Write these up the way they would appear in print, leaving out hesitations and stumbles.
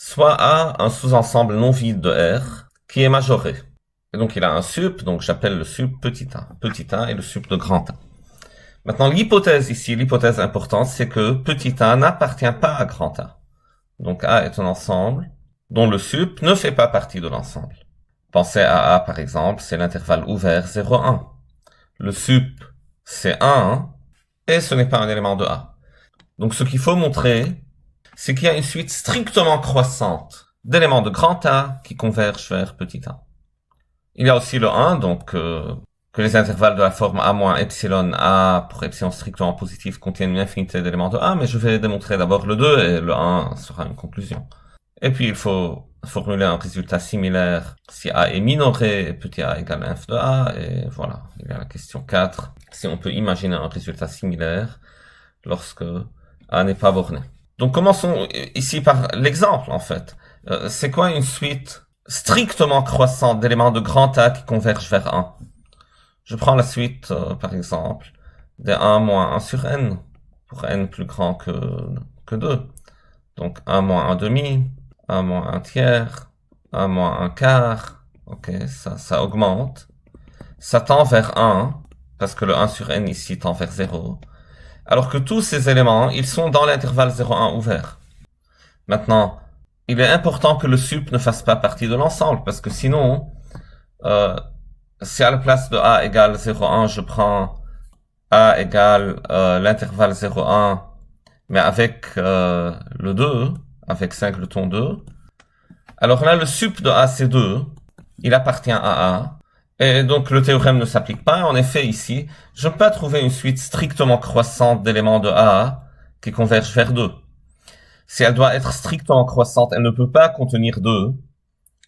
Soit A un sous-ensemble non vide de R qui est majoré. Et donc il a un sup, donc j'appelle le sup petit a. Petit a est le sup de grand A. Maintenant l'hypothèse ici, l'hypothèse importante, c'est que petit a n'appartient pas à grand A. Donc A est un ensemble dont le sup ne fait pas partie de l'ensemble. Pensez à A par exemple, c'est l'intervalle ouvert 0,1. Le sup c'est 1 et ce n'est pas un élément de A. Donc ce qu'il faut montrer, c'est qu'il y a une suite strictement croissante d'éléments de grand A qui convergent vers petit a. Il y a aussi le 1, donc que les intervalles de la forme A moins epsilon A pour epsilon strictement positif contiennent une infinité d'éléments de A, mais je vais démontrer d'abord le 2 et le 1 sera une conclusion. Et puis il faut formuler un résultat similaire si A est minoré et petit a égale inf de A, et voilà, il y a la question 4, si on peut imaginer un résultat similaire lorsque A n'est pas borné. Donc commençons ici par l'exemple en fait. C'est quoi une suite strictement croissante d'éléments de grand A qui convergent vers 1? Je prends la suite par exemple des 1 moins 1 sur n pour n plus grand que 2. Donc 1 moins 1 demi, 1 moins 1 tiers, 1 moins 1 quart. Ok, ça augmente. Ça tend vers 1 parce que le 1 sur n ici tend vers 0. Alors que tous ces éléments, ils sont dans l'intervalle 0,1 ouvert. Maintenant, il est important que le sup ne fasse pas partie de l'ensemble, parce que sinon, si à la place de A égale 0,1, je prends A égale l'intervalle 0,1, mais avec le 2, avec singleton 2, alors là, le sup de A, c'est 2, il appartient à A, et donc le théorème ne s'applique pas. En effet, ici, je ne peux pas trouver une suite strictement croissante d'éléments de A qui convergent vers 2. Si elle doit être strictement croissante, elle ne peut pas contenir 2.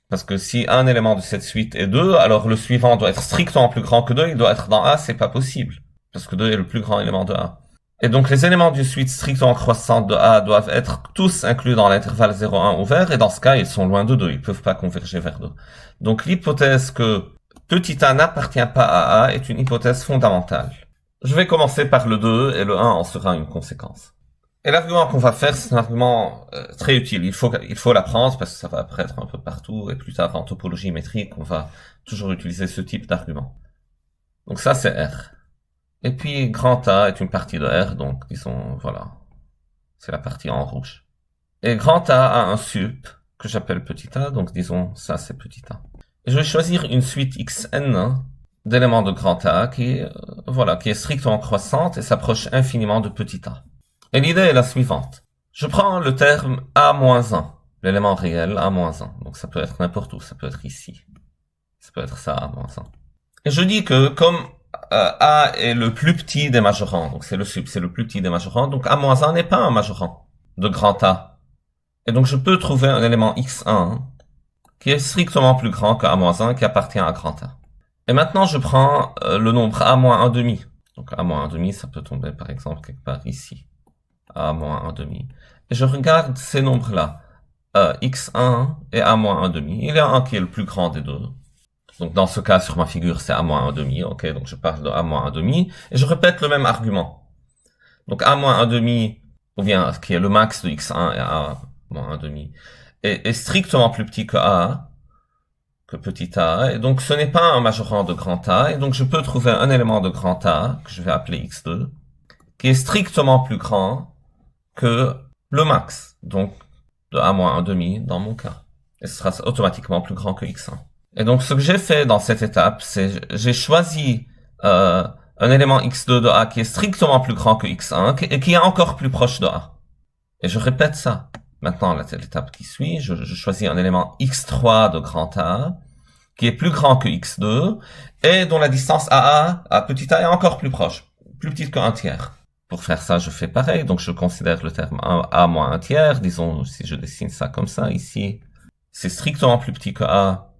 Parce que si un élément de cette suite est 2, alors le suivant doit être strictement plus grand que 2, il doit être dans A, c'est pas possible. Parce que 2 est le plus grand élément de A. Et donc les éléments d'une suite strictement croissante de A doivent être tous inclus dans l'intervalle 0,1 ouvert, et dans ce cas, ils sont loin de 2, ils peuvent pas converger vers 2. Donc l'hypothèse que petit a n'appartient pas à A est une hypothèse fondamentale. Je vais commencer par le 2, et le 1 en sera une conséquence. Et l'argument qu'on va faire, c'est un argument très utile. Il faut l'apprendre parce que ça va apparaître un peu partout, et plus tard en topologie métrique, on va toujours utiliser ce type d'argument. Donc ça, c'est R. Et puis, grand A est une partie de R, donc disons, voilà, c'est la partie en rouge. Et grand A a un sup que j'appelle petit a, donc disons, ça c'est petit a. Et je vais choisir une suite xn d'éléments de grand A qui est strictement croissante et s'approche infiniment de petit a. Et l'idée est la suivante. Je prends le terme A-1, l'élément réel A-1. Donc ça peut être n'importe où, ça peut être ici. Ça peut être ça, A-1. Et je dis que comme A est le plus petit des majorants, donc c'est le sup, c'est le plus petit des majorants, donc A-1 n'est pas un majorant de grand A. Et donc je peux trouver un élément x1 qui est strictement plus grand que A-1 qui appartient à grand A. Et maintenant je prends le nombre A-1 demi. Donc A-1 demi, ça peut tomber par exemple quelque part ici. A-1 demi. Et je regarde ces nombres-là, x1 et A-1 demi. Il y a un qui est le plus grand des deux. Donc dans ce cas, sur ma figure, c'est A-1 demi. Ok, donc je parle de A-1 demi. Et je répète le même argument. Donc A-1 demi, ou bien qui est le max de x1 et A-1 demi, est strictement plus petit que A, que petit a. Et donc ce n'est pas un majorant de grand A. Et donc je peux trouver un élément de grand A, que je vais appeler x2, qui est strictement plus grand que le max, donc de A-1 demi dans mon cas. Et ce sera automatiquement plus grand que x1. Et donc ce que j'ai fait dans cette étape, c'est j'ai choisi un élément x2 de A qui est strictement plus grand que x1 et qui est encore plus proche de A. Et je répète ça. Maintenant, l'étape qui suit, je choisis un élément x3 de grand A qui est plus grand que x2 et dont la distance à petit a est encore plus proche, plus petite que 1 tiers. Pour faire ça, je fais pareil. Donc, je considère le terme A moins 1 tiers. Disons, si je dessine ça comme ça, ici, c'est strictement plus petit que A.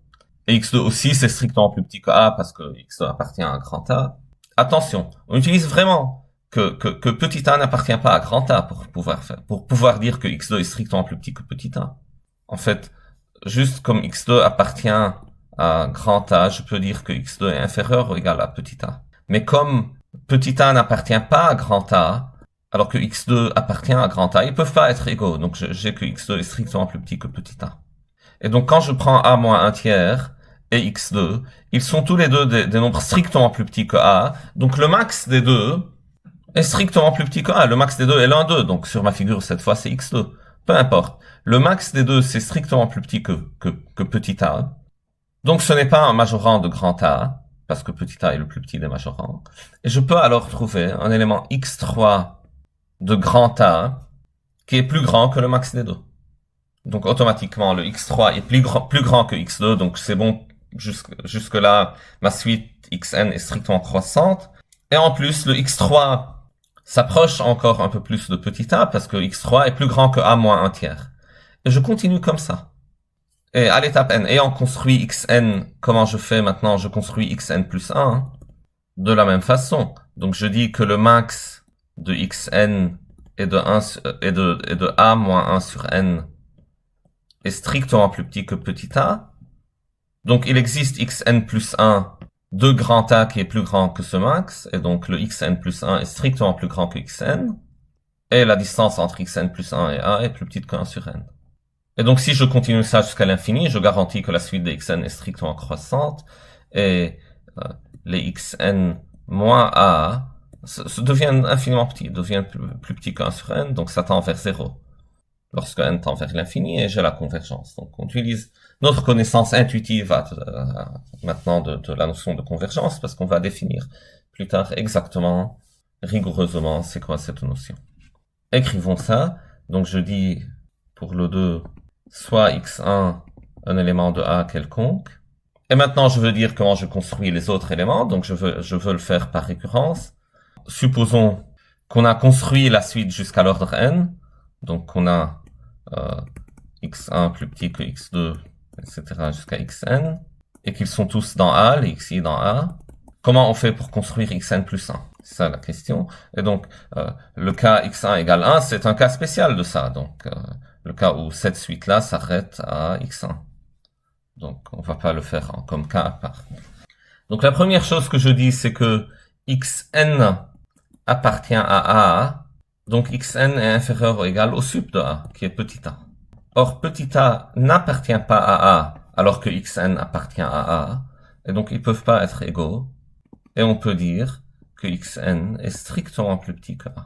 Et x2 aussi, c'est strictement plus petit que A parce que x2 appartient à un grand A. Attention, on utilise vraiment que petit a n'appartient pas à grand A pour pouvoir dire que x2 est strictement plus petit que petit a. En fait, juste comme x2 appartient à grand A, je peux dire que x2 est inférieur ou égal à petit a. Mais comme petit a n'appartient pas à grand A, alors que x2 appartient à grand A, ils peuvent pas être égaux. Donc j'ai que x2 est strictement plus petit que petit a. Et donc quand je prends a moins 1 tiers et x2, ils sont tous les deux des nombres strictement plus petits que a. Donc le max des deux est strictement plus petit que a. Le max des deux est l'un d'eux. Donc sur ma figure, cette fois, c'est x2. Peu importe. Le max des deux, c'est strictement plus petit que petit a. Donc ce n'est pas un majorant de grand A, parce que petit a est le plus petit des majorants. Et je peux alors trouver un élément x3 de grand A qui est plus grand que le max des deux. Donc automatiquement, le x3 est plus grand que x2, donc c'est bon, jusque là, ma suite xn est strictement croissante. Et en plus, le x3 s'approche encore un peu plus de petit a, parce que x3 est plus grand que a moins 1 tiers. Et je continue comme ça. Et à l'étape n, ayant construit xn, comment je fais maintenant? Je construis xn plus 1, de la même façon. Donc je dis que le max de xn et de a moins 1 sur n est strictement plus petit que petit a. Donc il existe xn plus 1 de grand A qui est plus grand que ce max, et donc le xn plus 1 est strictement plus grand que xn, et la distance entre xn plus 1 et a est plus petite que 1 sur n. Et donc si je continue ça jusqu'à l'infini, je garantis que la suite des xn est strictement croissante, et les xn moins a deviennent infiniment petits, deviennent plus petits que 1 sur n, donc ça tend vers 0. Lorsque n tend vers l'infini, et j'ai la convergence. Donc on utilise notre connaissance intuitive maintenant de la notion de convergence, parce qu'on va définir plus tard exactement, rigoureusement, c'est quoi cette notion. Écrivons ça. Donc je dis pour le 2, soit x1, un élément de A quelconque. Et maintenant je veux dire comment je construis les autres éléments, donc je veux le faire par récurrence. Supposons qu'on a construit la suite jusqu'à l'ordre n, donc qu'on a x1 plus petit que x2, etc. jusqu'à xn, et qu'ils sont tous dans A, les xi dans A. Comment on fait pour construire xn plus 1? C'est ça la question. Et donc, le cas x1 égale 1, c'est un cas spécial de ça. Donc, le cas où cette suite-là s'arrête à x1. Donc, on va pas le faire comme cas à part. Donc, la première chose que je dis, c'est que xn appartient à A, donc xn est inférieur ou égal au sup de A, qui est petit a. Or, petit a n'appartient pas à A, alors que xn appartient à A, et donc ils peuvent pas être égaux. Et on peut dire que xn est strictement plus petit que A.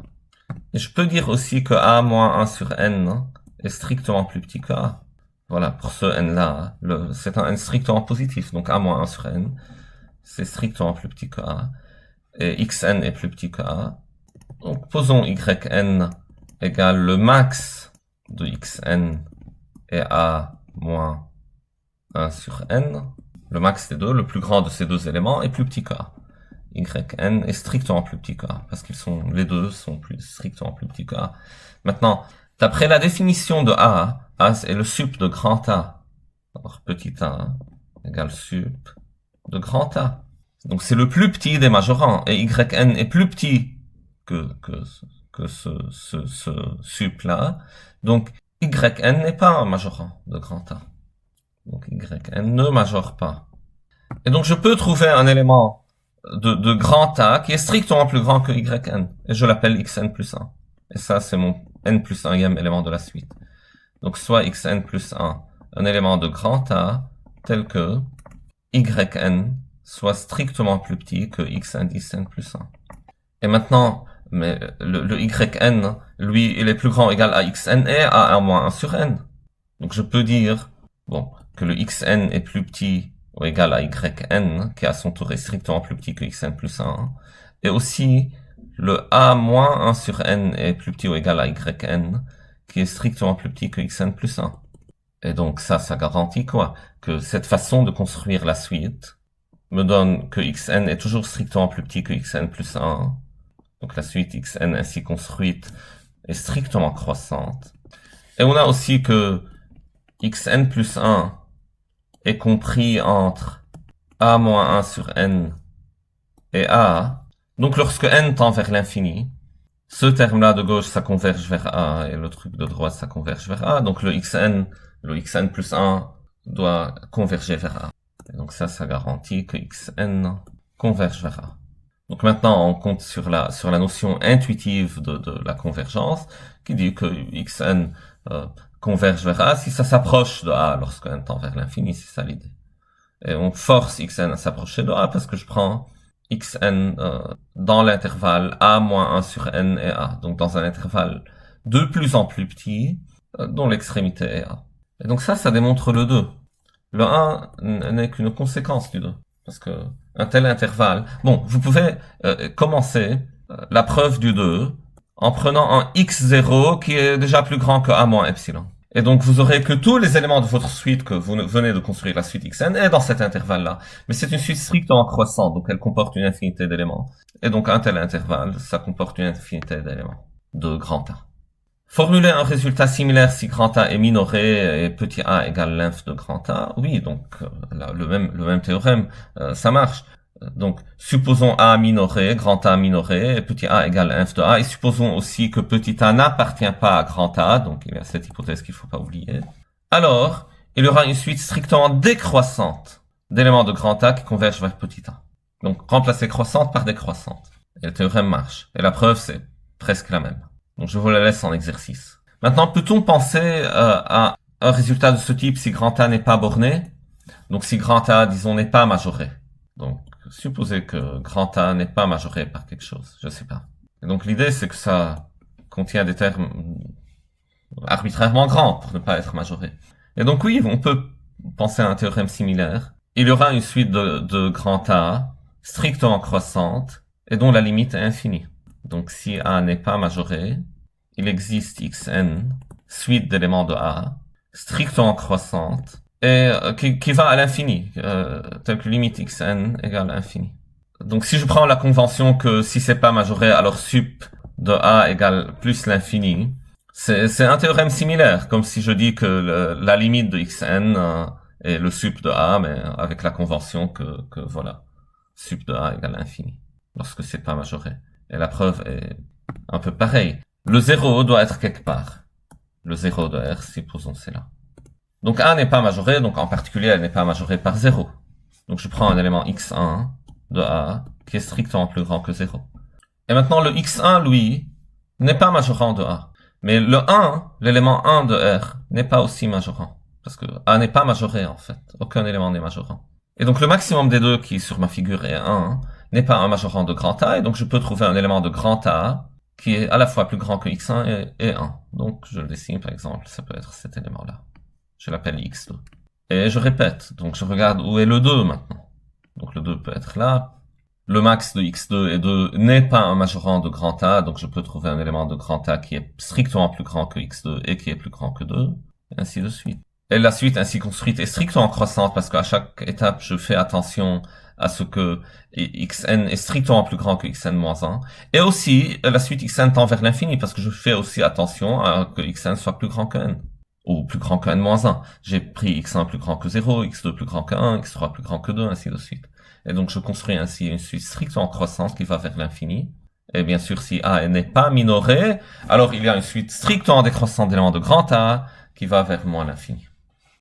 Et je peux dire aussi que A moins 1 sur n est strictement plus petit que A. Voilà, pour ce n-là, c'est un n strictement positif, donc A moins 1 sur n, c'est strictement plus petit que A. Et xn est plus petit que A. Donc, posons yn égale le max de xn et a moins 1 sur n. Le max des deux, le plus grand de ces deux éléments, est plus petit que a. Yn est strictement plus petit que a, parce les deux sont strictement plus petits que a. Maintenant, d'après la définition de a est le sup de grand A. Alors, petit a égale sup de grand A. Donc, c'est le plus petit des majorants, et yn est plus petit que ce sup-là. Donc, yn n'est pas un majorant de grand A. Donc, yn ne majore pas. Et donc, je peux trouver un élément de grand A qui est strictement plus grand que yn. Et je l'appelle xn plus 1. Et ça, c'est mon n plus 1e élément de la suite. Donc, soit xn plus 1, un élément de grand A tel que yn soit strictement plus petit que x indice n plus 1. Et maintenant, mais le yn, lui, il est plus grand ou égal à xn et à 1 moins 1 sur n. Donc je peux dire, bon, que le xn est plus petit ou égal à yn, qui à son tour est strictement plus petit que xn plus 1. Et aussi, le a moins 1 sur n est plus petit ou égal à yn, qui est strictement plus petit que xn plus 1. Et donc ça garantit quoi? Que cette façon de construire la suite me donne que xn est toujours strictement plus petit que xn plus 1. Donc la suite xn ainsi construite est strictement croissante. Et on a aussi que xn plus 1 est compris entre a moins 1 sur n et a. Donc lorsque n tend vers l'infini, ce terme-là de gauche, ça converge vers a, et le truc de droite, ça converge vers a. Donc le xn plus 1 doit converger vers a. Et donc ça garantit que xn converge vers a. Donc maintenant, on compte sur la notion intuitive de la convergence, qui dit que xn converge vers A si ça s'approche de A lorsque n tend vers l'infini, c'est ça l'idée. Et on force xn à s'approcher de A parce que je prends xn dans l'intervalle A moins 1 sur n et A. Donc dans un intervalle de plus en plus petit, dont l'extrémité est A. Et donc ça démontre le 2. Le 1 n'est qu'une conséquence du 2. Parce que un tel intervalle... Bon, vous pouvez commencer la preuve du 2 en prenant un x0 qui est déjà plus grand que a moins epsilon. Et donc vous aurez que tous les éléments de votre suite que vous venez de construire, la suite xn, est dans cet intervalle-là. Mais c'est une suite strictement croissante, donc elle comporte une infinité d'éléments. Et donc un tel intervalle, ça comporte une infinité d'éléments de grand A. Formuler un résultat similaire si grand A est minoré et petit a égale l'inf de grand A, oui, donc là, le même théorème, ça marche. Donc, supposons A minoré, grand A minoré, et petit a égale inf de A, et supposons aussi que petit a n'appartient pas à grand A, donc il y a cette hypothèse qu'il ne faut pas oublier. Alors, il y aura une suite strictement décroissante d'éléments de grand A qui convergent vers petit a. Donc, remplacer croissante par décroissante. Et le théorème marche. Et la preuve, c'est presque la même. Donc, je vous la laisse en exercice. Maintenant, peut-on penser à un résultat de ce type si grand A n'est pas borné? Donc, si grand A, disons, n'est pas majoré. Donc, supposez que grand A n'est pas majoré par quelque chose, je sais pas. Et donc l'idée c'est que ça contient des termes arbitrairement grands pour ne pas être majoré. Et donc oui, on peut penser à un théorème similaire. Il y aura une suite de grand A strictement croissante et dont la limite est infinie. Donc si A n'est pas majoré, il existe xn, suite d'éléments de A, strictement croissante, et qui va à l'infini, tel que limite xn égale infini. Donc si je prends la convention que si c'est pas majoré, alors sup de a égale plus l'infini, c'est un théorème similaire, comme si je dis que la limite de xn est le sup de a, mais avec la convention que voilà, sup de a égale infini, lorsque c'est pas majoré. Et la preuve est un peu pareille. Le 0 doit être quelque part. Le 0 de R, supposons c'est là. Donc A n'est pas majoré, donc en particulier elle n'est pas majorée par 0. Donc je prends un élément x1 de A qui est strictement plus grand que 0. Et maintenant le x1, lui, n'est pas majorant de A. Mais le 1, l'élément 1 de R, n'est pas aussi majorant. Parce que A n'est pas majoré en fait. Aucun élément n'est majorant. Et donc le maximum des deux qui sur ma figure est 1 n'est pas un majorant de grand A. Et donc je peux trouver un élément de grand A qui est à la fois plus grand que x1 et 1. Donc je le dessine par exemple, ça peut être cet élément-là. Je l'appelle x2. Et je répète, donc je regarde où est le 2 maintenant. Donc le 2 peut être là. Le max de x2 et 2 n'est pas un majorant de grand A, donc je peux trouver un élément de grand A qui est strictement plus grand que x2 et qui est plus grand que 2, et ainsi de suite. Et la suite ainsi construite est strictement croissante parce qu'à chaque étape, je fais attention à ce que xn est strictement plus grand que xn moins 1. Et aussi, la suite xn tend vers l'infini parce que je fais aussi attention à que xn soit plus grand que n. Ou plus grand que n-1. J'ai pris x1 plus grand que 0, x2 plus grand que 1, x3 plus grand que 2, ainsi de suite. Et donc je construis ainsi une suite strictement croissante qui va vers l'infini. Et bien sûr, si A n'est pas minoré, alors il y a une suite strictement décroissante d'éléments de grand A qui va vers moins l'infini.